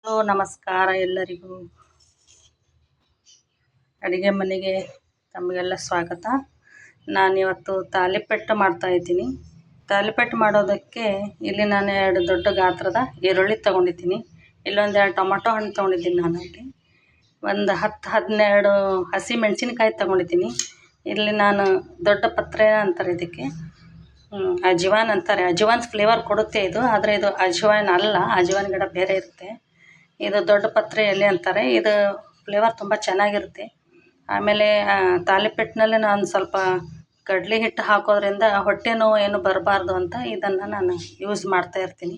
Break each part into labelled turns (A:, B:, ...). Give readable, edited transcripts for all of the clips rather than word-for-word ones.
A: Hello ನಮಸ್ಕಾರ ಎಲ್ಲರಿಗೂ. ಅಡುಗೆ ಮನೆಗೆ ತಮಗೆಲ್ಲ ಸ್ವಾಗತ. ನಾನಿವತ್ತು ತಾಲಿಪೆಟ್ಟು ಮಾಡ್ತಾಯಿದ್ದೀನಿ. ತಾಲಿಪೆಟ್ಟು ಮಾಡೋದಕ್ಕೆ ಇಲ್ಲಿ ನಾನು 2 ದೊಡ್ಡ ಗಾತ್ರದ ಈರುಳ್ಳಿ ತೊಗೊಂಡಿದ್ದೀನಿ. ಇಲ್ಲೊಂದು 2 ಟೊಮೊಟೊ ಹಣ್ಣು ತೊಗೊಂಡಿದ್ದೀನಿ. ನಾನಲ್ಲಿ ಒಂದು 10-12 ಹಸಿ ಮೆಣಸಿನ್ಕಾಯಿ ತೊಗೊಂಡಿದ್ದೀನಿ. ಇಲ್ಲಿ ನಾನು ದೊಡ್ಡ ಪತ್ರೆ ಅಂತಾರೆ ಇದಕ್ಕೆ, ಅಜ್ವಾನ್ ಅಂತಾರೆ. ಅಜ್ವಾನ್ ಫ್ಲೇವರ್ ಕೊಡುತ್ತೆ ಇದು, ಆದರೆ ಇದು ಅಜ್ವಾನ್ ಅಲ್ಲ. ಅಜ್ವಾನ್ ಗಿಡ ಬೇರೆ ಇರುತ್ತೆ. ಇದು ದೊಡ್ಡ ಪತ್ರೆ ಎಲೆ ಅಂತಾರೆ. ಇದು ಫ್ಲೇವರ್ ತುಂಬ ಚೆನ್ನಾಗಿರುತ್ತೆ. ಆಮೇಲೆ ತಾಲಿಪೆಟ್ಟಿನಲ್ಲಿ ನಾನು ಸ್ವಲ್ಪ ಕಡಲೆ ಹಿಟ್ಟು ಹಾಕೋದ್ರಿಂದ ಹೊಟ್ಟೆ ನೋವು ಏನು ಬರಬಾರ್ದು ಅಂತ ಇದನ್ನು ನಾನು ಯೂಸ್ ಮಾಡ್ತಾಯಿರ್ತೀನಿ.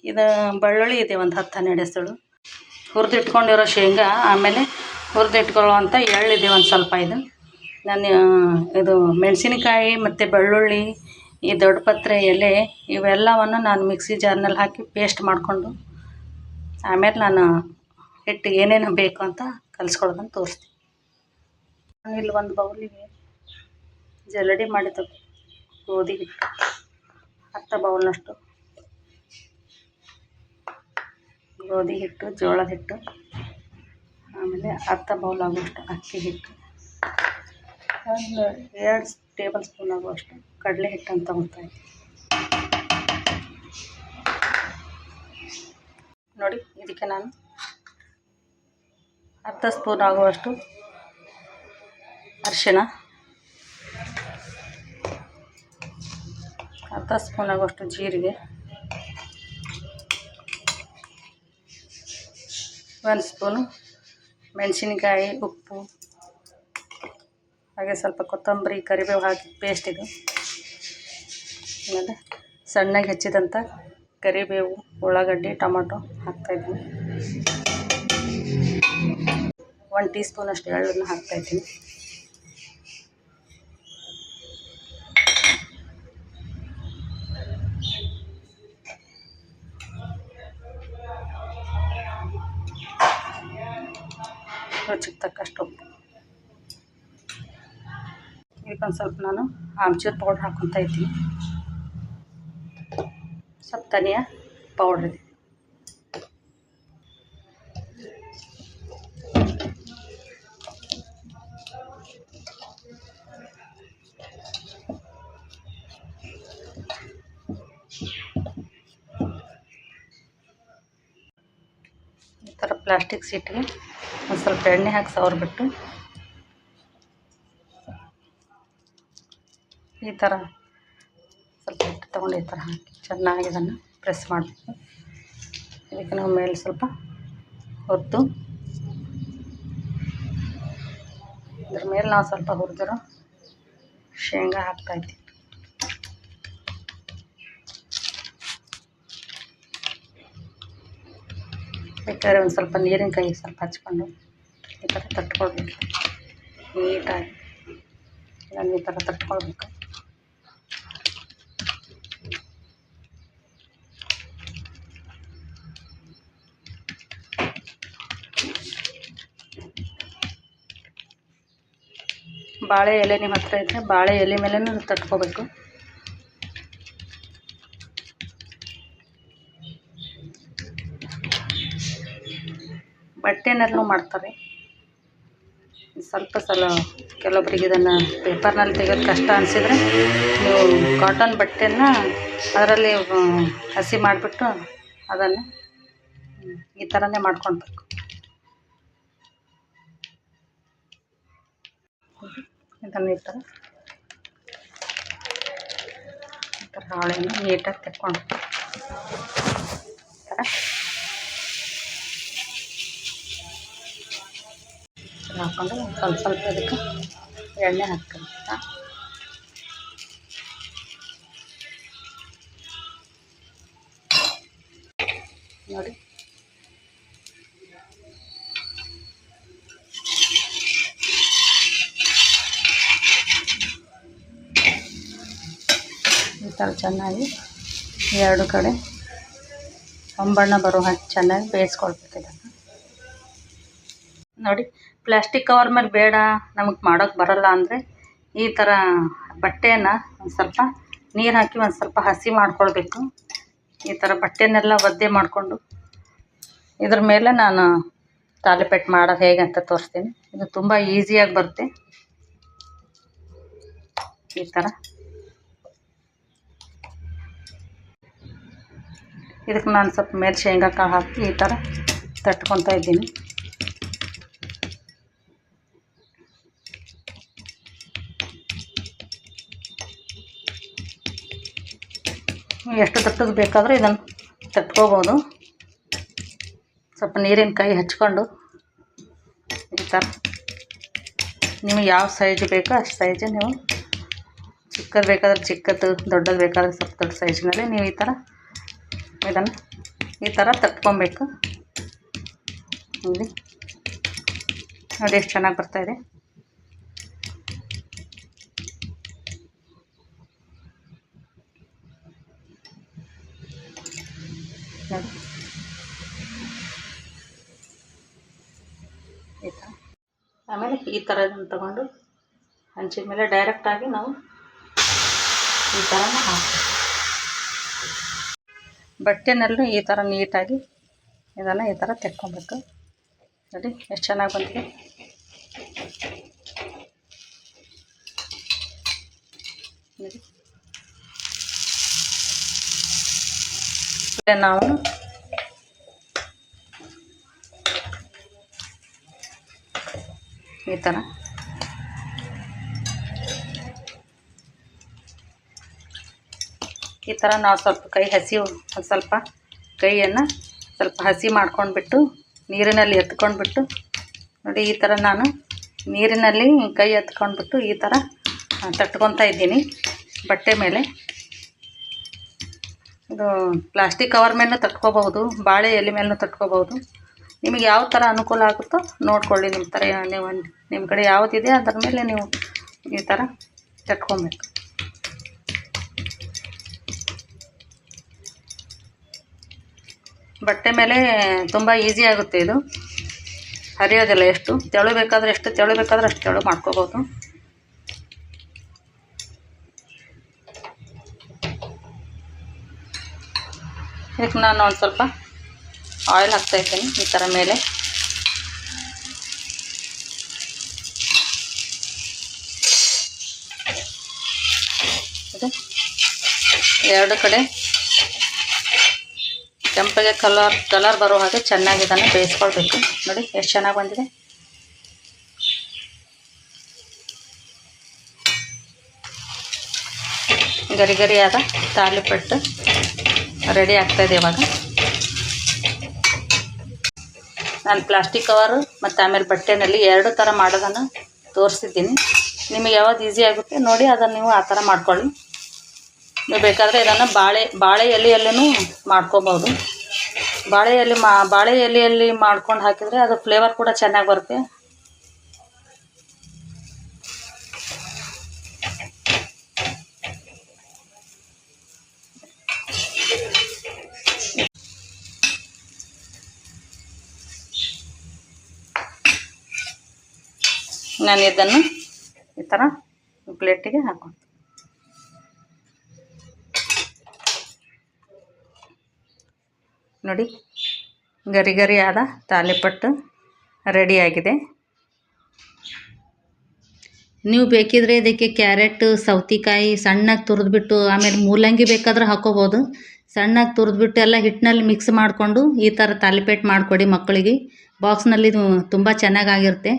A: ಇದು ಬೆಳ್ಳುಳ್ಳಿ ಇದೆ ಒಂದು 10-12 ಎಸಳು, ಹುರಿದಿಟ್ಕೊಂಡಿರೋ ಶೇಂಗಾ, ಆಮೇಲೆ ಹುರಿದಿಟ್ಕೊಳ್ಳುವಂಥ ಎಳ್ಳಿದೆ ಒಂದು ಸ್ವಲ್ಪ. ಇದು ಮೆಣಸಿನಕಾಯಿ ಮತ್ತು ಬೆಳ್ಳುಳ್ಳಿ, ಈ ದೊಡ್ಡ ಪತ್ರೆ ಎಲೆ, ಇವೆಲ್ಲವನ್ನು ನಾನು ಮಿಕ್ಸಿ ಜಾರ್ನಲ್ಲಿ ಹಾಕಿ ಪೇಸ್ಟ್ ಮಾಡಿಕೊಂಡು ಆಮೇಲೆ ನಾನು ಹಿಟ್ಟು ಏನೇನು ಬೇಕು ಅಂತ ಕಲಿಸ್ಕೊಳೋದನ್ನು ತೋರಿಸ್ತೀನಿ. ಇಲ್ಲಿ ಒಂದು ಬೌಲಿಗೆ ಜಲ್ಲಡಿ ಮಾಡಿದ ಗೋಧಿ ಹಿಟ್ಟು 10 ಬೌಲ್ನಷ್ಟು ಗೋಧಿ ಹಿಟ್ಟು, ಜೋಳದ ಹಿಟ್ಟು, ಆಮೇಲೆ 10 ಬೌಲ್ ಆಗುವಷ್ಟು ಅಕ್ಕಿ ಹಿಟ್ಟು, ಒಂದು 2 ಟೇಬಲ್ ಸ್ಪೂನ್ ಆಗುವಷ್ಟು ಕಡಲೆ ಹಿಟ್ಟನ್ನು ತಗೊಳ್ತಾಯಿದ್ದೀನಿ. ನೋಡಿ, ಇದಕ್ಕೆ ನಾನು 10 ಸ್ಪೂನ್ ಆಗುವಷ್ಟು ಅರಿಶಿಣ, 10 ಸ್ಪೂನ್ ಆಗುವಷ್ಟು ಜೀರಿಗೆ, 1 ಸ್ಪೂನು ಮೆಣಸಿನಕಾಯಿ, ಉಪ್ಪು, ಹಾಗೆ ಸ್ವಲ್ಪ ಕೊತ್ತಂಬರಿ, ಕರಿಬೇವು ಹಾಕಿ ಪೇಸ್ಟ್ ಇದು. ಆಮೇಲೆ ಸಣ್ಣಗೆ ಹೆಚ್ಚಿದಂಥ ಕರಿಬೇವು, ಉಳ್ಳಾಗಡ್ಡಿ, ಟೊಮೊಟೊ ಹಾಕ್ತಾಯಿದ್ದೀನಿ. 1 ಟೀ ಸ್ಪೂನಷ್ಟು ಎಳ್ಳನ್ನು ಹಾಕ್ತಾಯಿದ್ದೀನಿ. ರುಚಿಗೆ ತಕ್ಕಷ್ಟು ಉಪ್ಪು. ಇದಕ್ಕೊಂದು ಸ್ವಲ್ಪ ನಾನು ಆಮ್ಚೂರು ಪೌಡ್ರ್ ಹಾಕ್ಕೊತಾ ಇದ್ದೀನಿ. ಸ್ವಲ್ಪ ಧನಿಯಾ ಪೌಡ್ರ್ ಇದೆ. ಈ ಥರ ಪ್ಲಾಸ್ಟಿಕ್ ಸೀಟಿಗೆ ಒಂದು ಸ್ವಲ್ಪ ಎಣ್ಣೆ ಹಾಕಿ ಸವರ್ಬಿಟ್ಟು ಈ ಥರ ಸ್ವಲ್ಪ ಹಿಟ್ಟು ತೊಗೊಂಡು ಈ ಥರ ಹಾಕಿ ಚೆನ್ನಾಗಿ ಇದನ್ನು ಪ್ರೆಸ್ ಮಾಡಬೇಕು. ಇದಕ್ಕೆ ನಾವು ಮೇಲೆ ಸ್ವಲ್ಪ ಹೊತ್ತು ಇದ್ರ ಮೇಲೆ ನಾವು ಸ್ವಲ್ಪ ಹುರಿದಿರೋ ಶೇಂಗಾ ಹಾಕ್ತಾಯಿದ್ದೀವಿ. ಬೇಕಾದ್ರೆ ಒಂದು ಸ್ವಲ್ಪ ನೀರಿನ ಕೈ ಸ್ವಲ್ಪ ಹಚ್ಕೊಂಡು ಈ ಥರ ತಟ್ಕೊಳ್ಬೇಕು. ನೀಟಾಗಿ ನಾನು ಈ ಥರ ತಟ್ಕೊಳ್ಬೇಕು. ಬಾಳೆ ಎಲೆ ನಿಮ್ಮ ಹತ್ರ ಇದ್ದರೆ ಬಾಳೆ ಎಲೆ ಮೇಲೇ ತಟ್ಕೋಬೇಕು. ಬಟ್ಟೆನಲ್ಲೂ ಮಾಡ್ತಾರೆ. ಸ್ವಲ್ಪ ಕೆಲವೊಬ್ಬರಿಗೆ ಇದನ್ನು ಪೇಪರ್ನಲ್ಲಿ ತೆಗೆಯೋದು ಕಷ್ಟ ಅನಿಸಿದರೆ ನೀವು ಕಾಟನ್ ಬಟ್ಟೆನ ಅದರಲ್ಲಿ ಹಸಿ ಮಾಡಿಬಿಟ್ಟು ಅದನ್ನು ಈ ಥರನೇ ಮಾಡ್ಕೊಳ್ಬೇಕು. ಇದನ್ನು ಈ ಥರ ಹಾಳೆಯನ್ನು ನೀಟಾಗಿ ತೆಕ್ಕೊಂಡು ಈ ಥರ ಹಾಕ್ಕೊಂಡು ಸ್ವಲ್ಪ ಅದಕ್ಕೆ ಎಣ್ಣೆ ಹಾಕ್ತೀನಿ. ನೋಡಿ, ಈ ಥರ ಚೆನ್ನಾಗಿ 2 ಕಡೆ ಹೊಂಬಣ್ಣ ಬರೋ ಹಾಗೆ ಚೆನ್ನಾಗಿ ಬೇಯಿಸ್ಕೊಳ್ಬೇಕು ಇದನ್ನು. ನೋಡಿ, ಪ್ಲಾಸ್ಟಿಕ್ ಕವರ್ ಮೇಲೆ ಬೇಡ, ನಮಗೆ ಮಾಡೋಕ್ಕೆ ಬರಲ್ಲ ಅಂದರೆ ಈ ಥರ ಬಟ್ಟೆಯನ್ನು ಒಂದು ಸ್ವಲ್ಪ ನೀರು ಹಾಕಿ ಒಂದು ಸ್ವಲ್ಪ ಹಸಿ ಮಾಡ್ಕೊಳ್ಬೇಕು. ಈ ಥರ ಬಟ್ಟೆನೆಲ್ಲ ಒದ್ದೆ ಮಾಡಿಕೊಂಡು ಇದ್ರ ಮೇಲೆ ನಾನು ತಾಲಿಪೆಟ್ಟು ಮಾಡೋದು ಹೇಗೆ ಅಂತ ತೋರಿಸ್ತೀನಿ. ಇದು ತುಂಬ ಈಸಿಯಾಗಿ ಬರುತ್ತೆ. ಈ ಥರ ಇದಕ್ಕೆ ನಾನು ಸ್ವಲ್ಪ ಮೇಲೆ ಶೇಂಗಾ ಕಾಳು ಹಾಕಿ ಈ ಥರ ತಟ್ಕೊತಾ ಇದ್ದೀನಿ. ಎಷ್ಟು ದಪ್ಪಗೆ ಬೇಕಾದರೂ ಇದನ್ನು ತಟ್ಕೋಬೋದು. ಸ್ವಲ್ಪ ನೀರಿನ ಕೈ ಹಚ್ಕೊಂಡು ಈ ಥರ ನಿಮಗೆ ಯಾವ ಸೈಜ್ ಬೇಕೋ ಅಷ್ಟು ಸೈಜ್ ನೀವು, ಚಿಕ್ಕದು ಬೇಕಾದ್ರೆ ಚಿಕ್ಕದು, ದೊಡ್ಡದು ಬೇಕಾದ್ರೆ ಸ್ವಲ್ಪ ದೊಡ್ಡ ಸೈಜ್ನಲ್ಲಿ ನೀವು ಈ ಥರ ಇದನ್ನು ಈ ಥರ ತಟ್ಕೊಬೇಕು. ನೋಡಿ ಎಷ್ಟು ಚೆನ್ನಾಗಿ ಬರ್ತಾಯಿದೆ. ನೋಡಿ ಈ ಥರ. ಆಮೇಲೆ ಈ ಥರ ಇದನ್ನು ತಗೊಂಡು ಹಂಚಿನ ಮೇಲೆ ಡೈರೆಕ್ಟಾಗಿ ನಾವು ಈ ಥರನ ಹಾಕ್ತೀವಿ. ಬಟ್ಟೆನಲ್ಲೂ ಈ ಥರ ನೀಟಾಗಿ ಇದನ್ನು ಈ ಥರ ತೆಕ್ಕೊಬೇಕು. ನೋಡಿ ಎಷ್ಟು ಚೆನ್ನಾಗಿ ಬಂದಿದೆ. ನೋಡಿ ನಾವು ಈ ಥರ ನಾವು ಸ್ವಲ್ಪ ಕೈ ಹಸಿ, ಒಂದು ಸ್ವಲ್ಪ ಕೈಯನ್ನು ಸ್ವಲ್ಪ ಹಸಿ ಮಾಡ್ಕೊಂಡ್ಬಿಟ್ಟು ನೀರಿನಲ್ಲಿ ಎತ್ಕೊಂಡ್ಬಿಟ್ಟು ನೋಡಿ ಈ ಥರ ನಾನು ನೀರಿನಲ್ಲಿ ಕೈ ಎತ್ಕೊಂಡ್ಬಿಟ್ಟು ಈ ಥರ ತಟ್ಕೊತಾ ಇದ್ದೀನಿ ಬಟ್ಟೆ ಮೇಲೆ. ಇದು ಪ್ಲಾಸ್ಟಿಕ್ ಕವರ್ ಮೇಲೂ ತಟ್ಕೋಬಹುದು, ಬಾಳೆ ಎಲೆ ಮೇಲೂ ತಟ್ಕೋಬಹುದು. ನಿಮಗೆ ಯಾವ ಥರ ಅನುಕೂಲ ಆಗುತ್ತೋ ನೋಡ್ಕೊಳ್ಳಿ. ನಿಮ್ಮ ಕಡೆ ಯಾವುದಿದೆ ಅದರ ಮೇಲೆ ನೀವು ಈ ಥರ ತಟ್ಕೊಬೇಕು. ಬಟ್ಟೆ ಮೇಲೆ ತುಂಬ ಈಸಿ ಆಗುತ್ತೆ ಇದು, ಹರಿಯೋದಿಲ್ಲ. ಎಷ್ಟು ತೆಳು ಬೇಕಾದರೆ ಅಷ್ಟು ತೆಳು ಮಾಡ್ಕೋಬೋದು. ಇದಕ್ಕೆ ನಾನು ಒಂದು ಸ್ವಲ್ಪ ಆಯಿಲ್ ಹಾಕ್ತಾಯಿದ್ದೀನಿ ಈ ಥರ ಮೇಲೆ. ಇದು ಎರಡು ಕಡೆ ಕೆಂಪಗೆ ಕಲರ್ ಬರೋ ಹಾಗೆ ಚೆನ್ನಾಗಿ ಇದನ್ನು ಬೇಯಿಸ್ಕೊಳ್ಬೇಕು. ನೋಡಿ ಎಷ್ಟು ಚೆನ್ನಾಗಿ ಬಂದಿದೆ. ಗರಿ ಗರಿಯಾದ ತಾಲಿಪಟ್ಟು ರೆಡಿ ಆಗ್ತಾಯಿದೆ. ಇವಾಗ ನಾನು ಪ್ಲಾಸ್ಟಿಕ್ ಕವರು ಮತ್ತು ಆಮೇಲೆ ಬಟ್ಟೆನಲ್ಲಿ ಎರಡು ಥರ ಮಾಡೋದನ್ನು ತೋರಿಸಿದ್ದೀನಿ. ನಿಮಗೆ ಯಾವ್ದು ಈಸಿ ಆಗುತ್ತೆ ನೋಡಿ ಅದನ್ನು ನೀವು ಆ ಥರ ಮಾಡ್ಕೊಳ್ಳಿ. ನೀವು ಬೇಕಾದರೆ ಇದನ್ನು ಬಾಳೆ ಎಲೆಯಲ್ಲೂ ಮಾಡ್ಕೋಬೋದು. ಬಾಳೆ ಎಲೆಯಲ್ಲಿ ಮಾಡ್ಕೊಂಡು ಹಾಕಿದರೆ ಅದು ಫ್ಲೇವರ್ ಕೂಡ ಚೆನ್ನಾಗಿ ಬರುತ್ತೆ. ನಾನು ಇದನ್ನು ಈ ಥರ ಪ್ಲೇಟಿಗೆ ಹಾಕ್ಕೊಂಡು ನೋಡಿ ಗರಿ ಗರಿಯಾದ ತಾಲಿಪಟ್ಟು ರೆಡಿಯಾಗಿದೆ. ನೀವು ಬೇಕಿದ್ರೆ ಇದಕ್ಕೆ ಕ್ಯಾರೆಟ್, ಸೌತೆಕಾಯಿ ಸಣ್ಣಗೆ ತುರಿದ್ಬಿಟ್ಟು ಆಮೇಲೆ ಮೂಲಂಗಿ ಬೇಕಾದ್ರೆ ಹಾಕೋಬೋದು. ಸಣ್ಣಗೆ ತುರಿದ್ಬಿಟ್ಟು ಎಲ್ಲ ಹಿಟ್ಟಿನಲ್ಲಿ ಮಿಕ್ಸ್ ಮಾಡಿಕೊಂಡು ಈ ಥರ ತಾಲಿಪೆಟ್ಟು ಮಾಡಿಕೊಡಿ ಮಕ್ಕಳಿಗೆ. ಬಾಕ್ಸ್ನಲ್ಲಿ ತುಂಬ ಚೆನ್ನಾಗಿರುತ್ತೆ,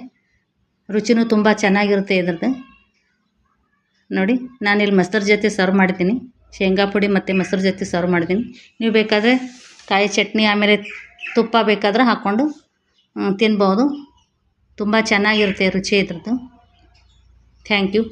A: ರುಚಿನೂ ತುಂಬ ಚೆನ್ನಾಗಿರುತ್ತೆ ಇದ್ರದ್ದು. ನೋಡಿ ನಾನಿಲ್ಲಿ ಮೊಸರು ಜೊತೆ ಸರ್ವ್ ಮಾಡ್ತೀನಿ, ಶೇಂಗಾ ಪುಡಿ ಮತ್ತು ಮೊಸರು ಜೊತೆ ಸರ್ವ್ ಮಾಡ್ತೀನಿ. ನೀವು ಬೇಕಾದರೆ ಕಾಯಿ ಚಟ್ನಿ ಆಮೇಲೆ ತುಪ್ಪ ಬೇಕಾದ್ರೆ ಹಾಕ್ಕೊಂಡು ತಿನ್ಬೋದು. ತುಂಬ ಚೆನ್ನಾಗಿರುತ್ತೆ ರುಚಿ ಇದ್ರದ್ದು. Thank you.